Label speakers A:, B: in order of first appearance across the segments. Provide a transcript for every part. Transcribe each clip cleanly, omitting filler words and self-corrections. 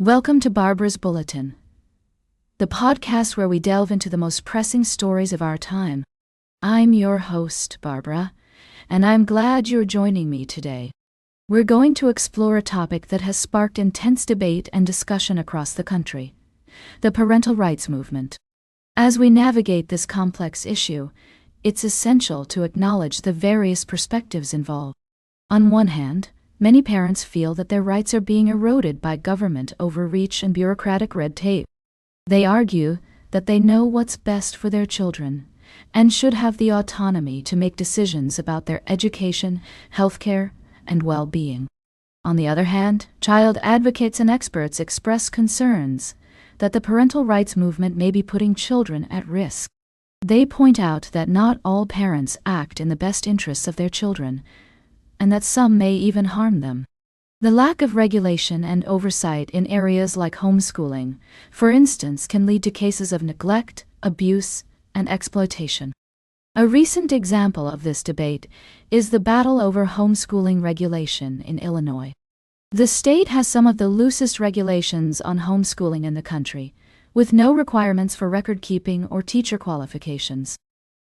A: Welcome to Barbara's Bulletin, the podcast where we delve into the most pressing stories of our time. I'm your host, Barbara, and I'm glad you're joining me today. We're going to explore a topic that has sparked intense debate and discussion across the country: the parental rights movement. As we navigate this complex issue, it's essential to acknowledge the various perspectives involved. On one hand, many parents feel that their rights are being eroded by government overreach and bureaucratic red tape. They argue that they know what's best for their children and should have the autonomy to make decisions about their education, healthcare, and well-being. On the other hand, child advocates and experts express concerns that the parental rights movement may be putting children at risk. They point out that not all parents act in the best interests of their children, and that some may even harm them. The lack of regulation and oversight in areas like homeschooling, for instance, can lead to cases of neglect, abuse, and exploitation. A recent example of this debate is the battle over homeschooling regulation in Illinois. The state has some of the loosest regulations on homeschooling in the country, with no requirements for record-keeping or teacher qualifications.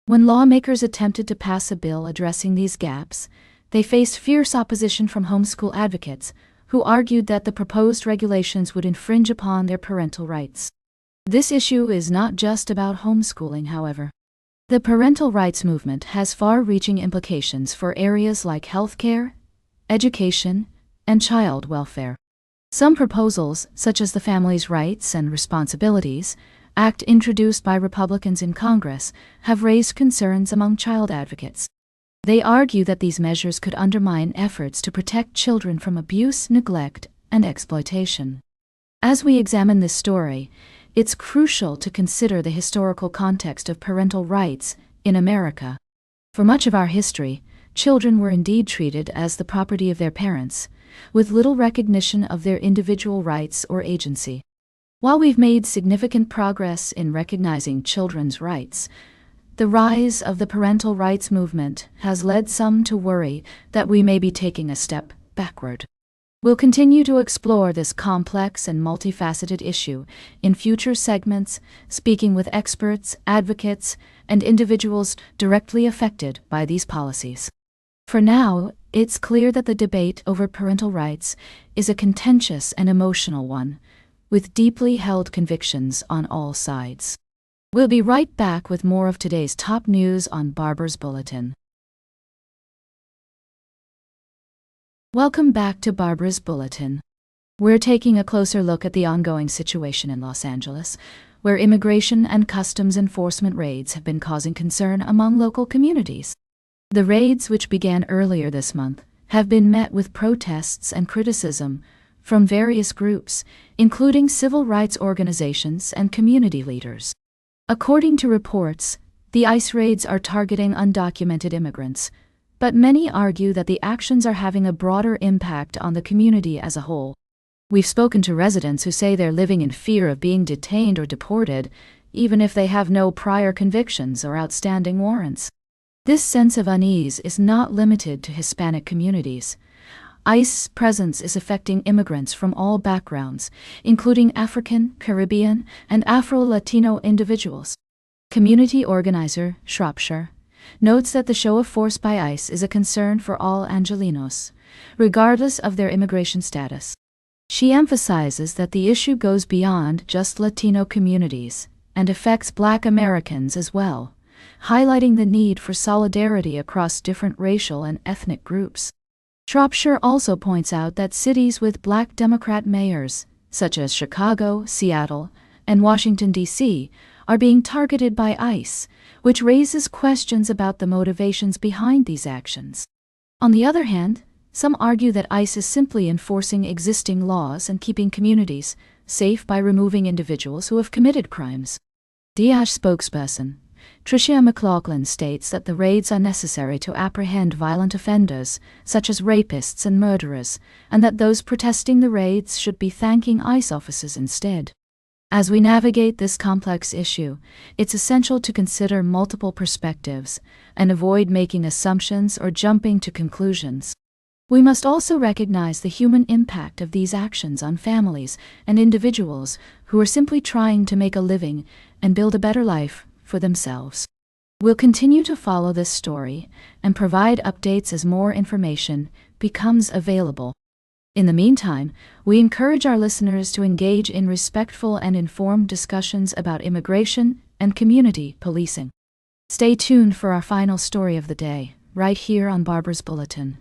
A: When lawmakers attempted to pass a bill addressing these gaps, they faced fierce opposition from homeschool advocates, who argued that the proposed regulations would infringe upon their parental rights. This issue is not just about homeschooling, however. The parental rights movement has far-reaching implications for areas like healthcare, education, and child welfare. Some proposals, such as the Families' Rights and Responsibilities Act introduced by Republicans in Congress, have raised concerns among child advocates. They argue that these measures could undermine efforts to protect children from abuse, neglect, and exploitation. As we examine this story, it's crucial to consider the historical context of parental rights in America. For much of our history, children were indeed treated as the property of their parents, with little recognition of their individual rights or agency. While we've made significant progress in recognizing children's rights, the rise of the parental rights movement has led some to worry that we may be taking a step backward. We'll continue to explore this complex and multifaceted issue in future segments, speaking with experts, advocates, and individuals directly affected by these policies. For now, it's clear that the debate over parental rights is a contentious and emotional one, with deeply held convictions on all sides. We'll be right back with more of today's top news on Barbara's Bulletin. Welcome back to Barbara's Bulletin. We're taking a closer look at the ongoing situation in Los Angeles, where immigration and customs enforcement raids have been causing concern among local communities. The raids, which began earlier this month, have been met with protests and criticism from various groups, including civil rights organizations and community leaders. According to reports, the ICE raids are targeting undocumented immigrants, but many argue that the actions are having a broader impact on the community as a whole. We've spoken to residents who say they're living in fear of being detained or deported, even if they have no prior convictions or outstanding warrants. This sense of unease is not limited to Hispanic communities. ICE presence is affecting immigrants from all backgrounds, including African, Caribbean, and Afro-Latino individuals. Community organizer Shropshire notes that the show of force by ICE is a concern for all Angelenos, regardless of their immigration status. She emphasizes that the issue goes beyond just Latino communities and affects Black Americans as well, highlighting the need for solidarity across different racial and ethnic groups. Shropshire also points out that cities with Black Democrat mayors, such as Chicago, Seattle, and Washington, D.C., are being targeted by ICE, which raises questions about the motivations behind these actions. On the other hand, some argue that ICE is simply enforcing existing laws and keeping communities safe by removing individuals who have committed crimes. DASH spokesperson Tricia McLaughlin states that the raids are necessary to apprehend violent offenders, such as rapists and murderers, and that those protesting the raids should be thanking ICE officers instead. As we navigate this complex issue, it's essential to consider multiple perspectives and avoid making assumptions or jumping to conclusions. We must also recognize the human impact of these actions on families and individuals who are simply trying to make a living and build a better life for themselves. We'll continue to follow this story and provide updates as more information becomes available. In the meantime, we encourage our listeners to engage in respectful and informed discussions about immigration and community policing. Stay tuned for our final story of the day, right here on Barbara's Bulletin.